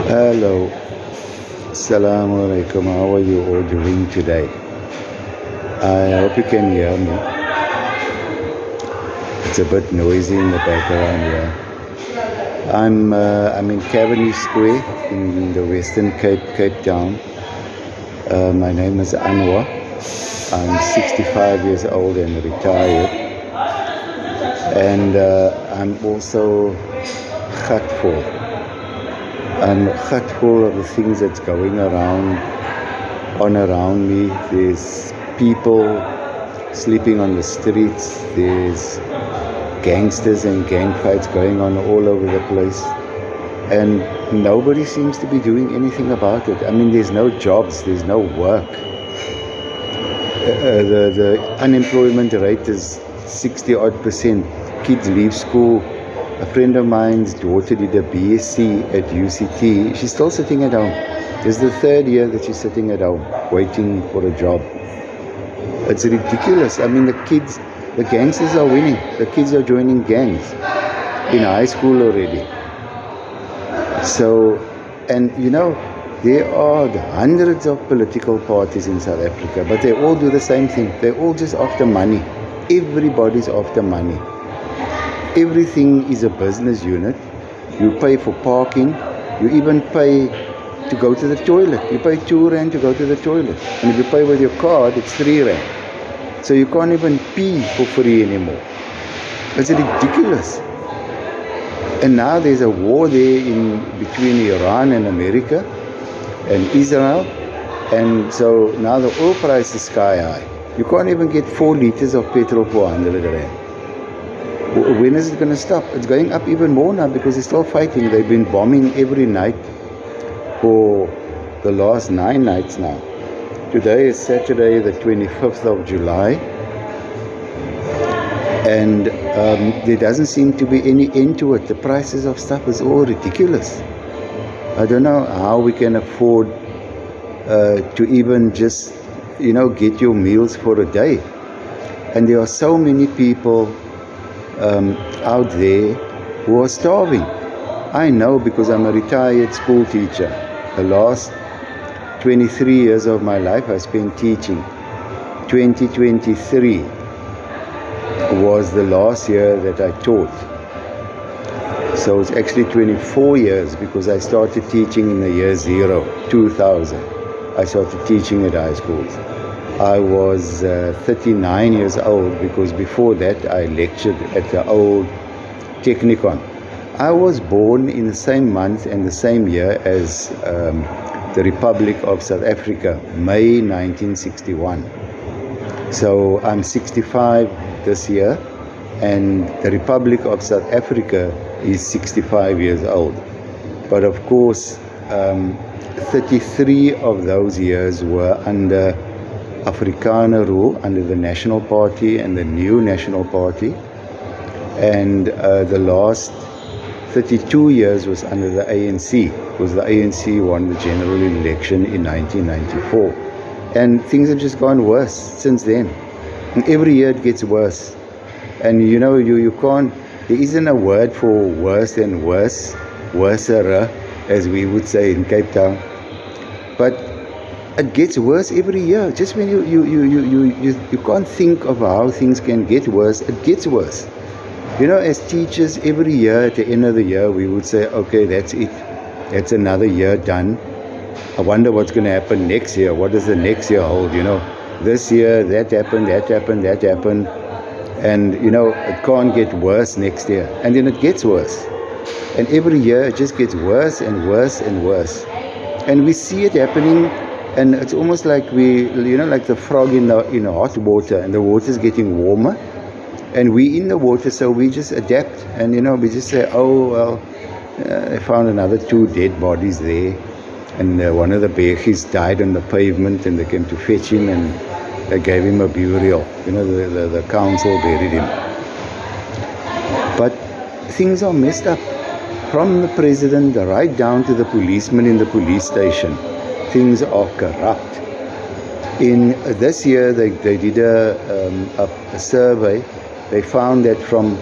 Hello, Assalamu alaikum. How are you all doing today? I hope you can hear me. It's a bit noisy in the background here. I'm in Cavendish Square in the Western Cape, Cape Town. My name is Anwar. I'm 65 years old and retired. And I'm also grateful. I'm grateful of the things that's going around me. There's people sleeping on the streets. There's gangsters and gang fights going on all over the place. And nobody seems to be doing anything about it. I mean, there's no jobs, there's no work. The unemployment rate is 60-odd%. Kids leave school. A friend of mine's daughter did a BSc at UCT. She's still sitting at home. This is the third year that she's sitting at home, waiting for a job. It's ridiculous. I mean, the gangsters are winning. The kids are joining gangs in high school already. So, and there are hundreds of political parties in South Africa, but they all do the same thing. They're all just after money. Everybody's after money. Everything is a business unit. You pay for parking. You even pay to go to the toilet. You pay 2 rand to go to the toilet. And if you pay with your card, it's 3 rand. So you can't even pee for free anymore. It's ridiculous. And now there's a war there between Iran and America and Israel. And so now the oil price is sky high. You can't even get 4 liters of petrol for 100 rand. When is it going to stop? It's going up even more now because they're still fighting. They've been bombing every night for the last 9 nights now. Today is Saturday, the 25th of July. And there doesn't seem to be any end to it. The prices of stuff is all ridiculous. I don't know how we can afford to even just, get your meals for a day. And there are so many people out there who are starving. I know because I'm a retired school teacher. The last 23 years of my life I spent teaching. 2023 was the last year that I taught. So it's actually 24 years because I started teaching in the year 2000. I started teaching at high schools. I was 39 years old because before that I lectured at the old Technikon. I was born in the same month and the same year as the Republic of South Africa, May 1961. So I'm 65 this year and the Republic of South Africa is 65 years old. But of course, 33 of those years were under Afrikaner rule, under the National Party and the New National Party, and the last 32 years was under the ANC, because the ANC won the general election in 1994. And things have just gone worse since then. And every year it gets worse. And you can't, there isn't a word for worse than worse, worser, as we would say in Cape Town. But it gets worse every year. Just when you can't think of how things can get worse, it gets worse. As teachers, every year at the end of the year, we would say, okay, that's it. That's another year done. I wonder what's going to happen next year. What does the next year hold? This year, that happened. And, it can't get worse next year. And then it gets worse. And every year, it just gets worse and worse and worse. And we see it happening. And it's almost like like the frog in hot water, and the water's getting warmer, and we in the water, so we just adapt, and we just say, oh well, I found another 2 dead bodies there, and one of the Beggies died on the pavement, and they came to fetch him, and they gave him a burial. The council buried him. But things are messed up, from the president right down to the policeman in the police station. Things are corrupt. In this year, they did a survey. They found that from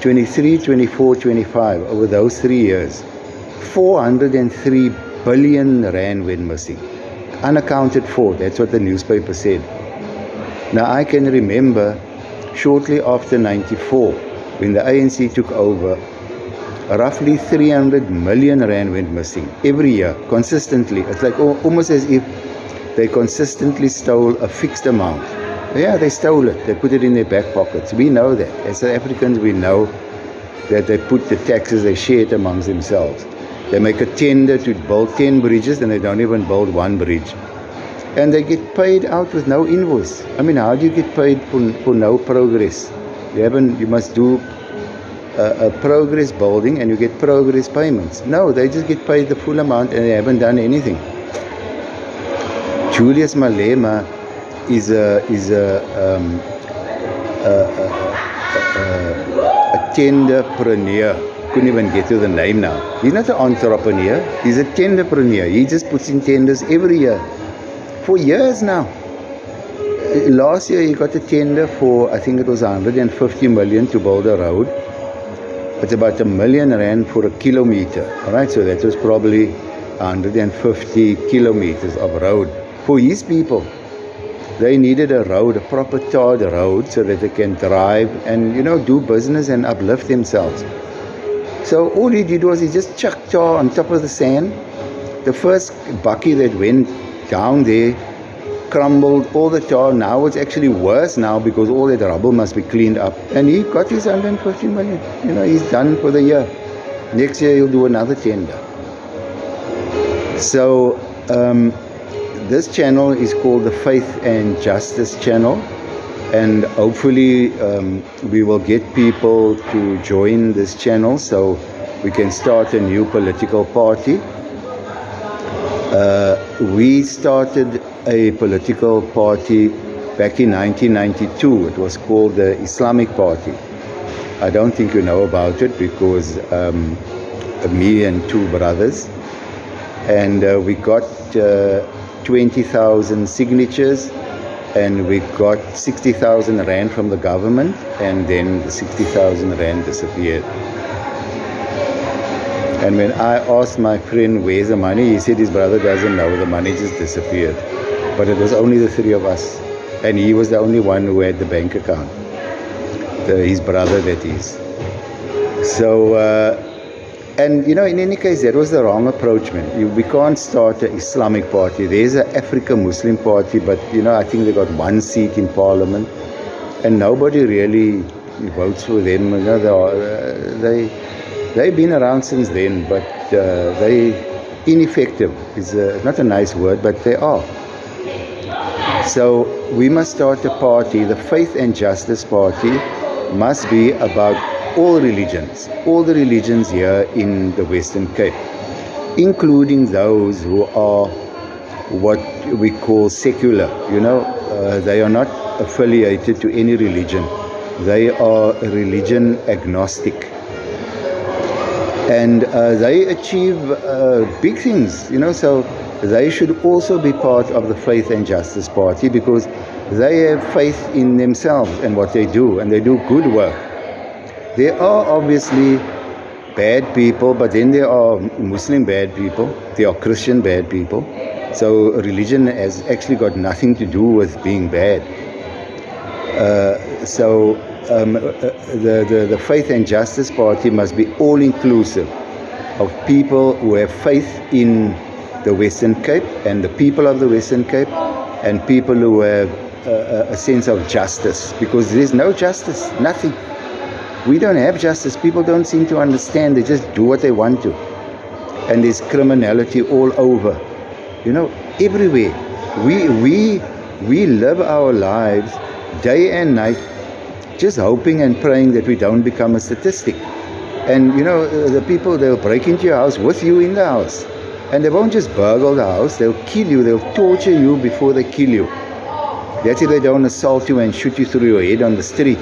23, 24, 25, over those 3 years, 403 billion rand went missing. Unaccounted for, that's what the newspaper said. Now I can remember shortly after 94, when the ANC took over, roughly 300 million rand went missing every year, consistently. It's like almost as if they consistently stole a fixed amount. Yeah, they stole it. They put it in their back pockets. We know that. As South Africans, we know that they put the taxes, they share it amongst themselves. They make a tender to build 10 bridges and they don't even build one bridge. And they get paid out with no invoice. I mean, how do you get paid for no progress? You must do a progress building and you get progress payments. No, they just get paid the full amount and they haven't done anything. Julius Malema is a tenderpreneur. Couldn't even get to the name now. He's not an entrepreneur. He's a tenderpreneur. He just puts in tenders every year. For years now. Last year he got a tender for, I think it was 150 million to build a road. It's about R1 million for a kilometer. Alright, so that was probably 150 kilometers of road. For his people, they needed a road, a proper tarred road, so that they can drive and, do business and uplift themselves. So all he did was he just chucked tar on top of the sand. The first bucky that went down there crumbled all the tar. Now it's actually worse now because all that rubble must be cleaned up. And he got his 150 million. He's done for the year. Next year he'll do another tender. So this channel is called the Faith and Justice channel, and hopefully we will get people to join this channel so we can start a new political party. We started a political party back in 1992. It was called the Islamic Party. I don't think you know about it because me and two brothers, and we got 20,000 signatures, and we got 60,000 rand from the government, and then the 60,000 rand disappeared. And when I asked my friend where's the money, he said his brother doesn't know, the money just disappeared. But it was only the three of us, and he was the only one who had the bank account, his brother that is. So and in any case, that was the wrong approach, man. We can't start an Islamic party. There's an African Muslim party, but I think they got one seat in parliament, and nobody really votes for them. They've been around since then, but they ineffective is not a nice word, but they are. So we must start a party. The Faith and Justice Party must be about all the religions here in the Western Cape, including those who are what we call secular. They are not affiliated to any religion. They are religion agnostic. And they achieve big things, so they should also be part of the Faith and Justice Party because they have faith in themselves and what they do, and they do good work. There are obviously bad people, but then there are Muslim bad people, there are Christian bad people. So religion has actually got nothing to do with being bad. The Faith and Justice Party must be all-inclusive of people who have faith in the Western Cape and the people of the Western Cape, and people who have a sense of justice, because there is no justice, nothing. We don't have justice. People don't seem to understand. They just do what they want to. And there's criminality all over. Everywhere. We live our lives day and night just hoping and praying that we don't become a statistic. And the people, they'll break into your house with you in the house. And they won't just burgle the house, they'll kill you, they'll torture you before they kill you. That's if they don't assault you and shoot you through your head on the street.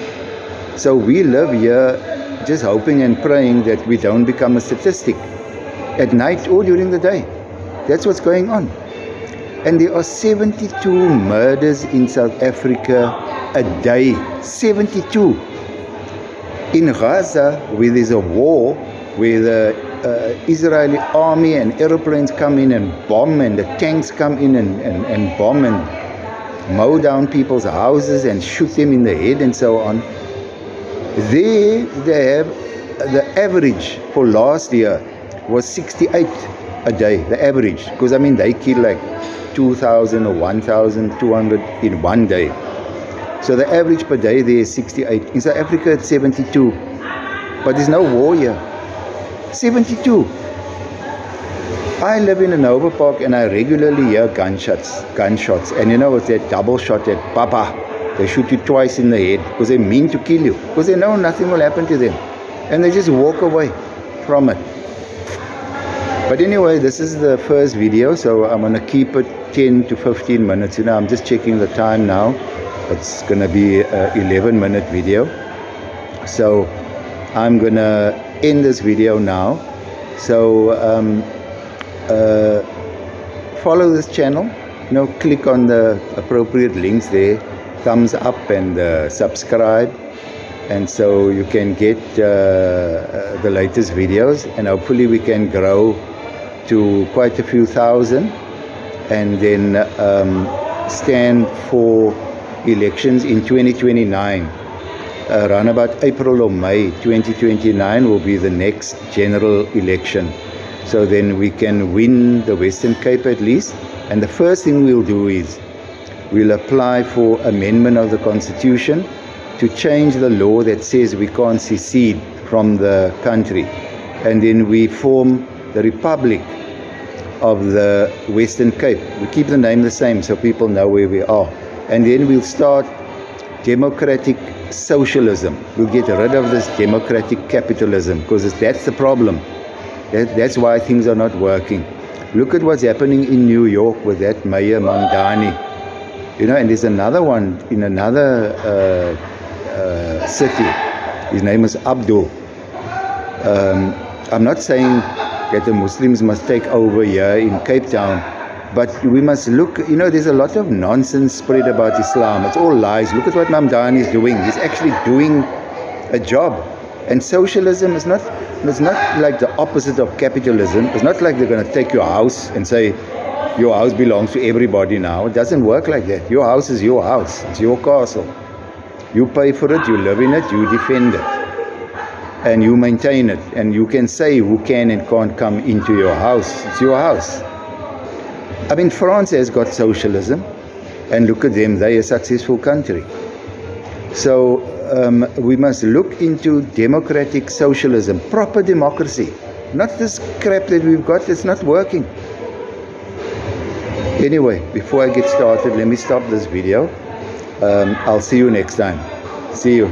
So we live here just hoping and praying that we don't become a statistic at night or during the day. That's what's going on. And there are 72 murders in South Africa a day. 72. In Gaza, where there's a war, where the Israeli army and aeroplanes come in and bomb, and the tanks come in and bomb and mow down people's houses and shoot them in the head and so on. There they have the average for last year was 68 a day, the average, because I mean they kill like 2,000 or 1,200 in one day. So the average per day there is 68. In South Africa it's 72, but there's no war here. 72. I live in a Nova Park and I regularly hear gunshots, and you know it's that double shot, that papa. They shoot you twice in the head because they mean to kill you, because they know nothing will happen to them, and they just walk away from it. But anyway, this is the first video, so I'm going to keep it 10 to 15 minutes. You know, I'm just checking the time now. It's going to be an 11-minute video. So I'm going to end this video now. So follow this channel. You know, click on the appropriate links there. Thumbs up and subscribe. And so you can get the latest videos, and hopefully we can grow to quite a few thousand, and then stand for elections in 2029. Around about April or May 2029 will be the next general election. So then we can win the Western Cape at least. And the first thing we'll do is we'll apply for amendment of the Constitution to change the law that says we can't secede from the country. And then we form the Republic of the Western Cape. We keep the name the same so people know where we are. And then we'll start democratic socialism. We'll get rid of this democratic capitalism, because that's the problem. That's why things are not working. Look at what's happening in New York with that Mayor Mamdani. You know, and there's another one in another city. His name is Abdul. I'm not saying that the Muslims must take over here in Cape Town, but we must look, you know, there's a lot of nonsense spread about Islam. It's all lies. Look at what Mamdani is doing. He's actually doing a job. And socialism is not like the opposite of capitalism. It's not like they're going to take your house and say, your house belongs to everybody now. It doesn't work like that. Your house is your house. It's your castle. You pay for it, you live in it, you defend it, and you maintain it. And you can say who can and can't come into your house. It's your house. I mean, France has got socialism, and look at them, they're a successful country. So we must look into democratic socialism, proper democracy, not this crap that we've got that's not working. Anyway, before I get started, let me stop this video. I'll see you next time. See you.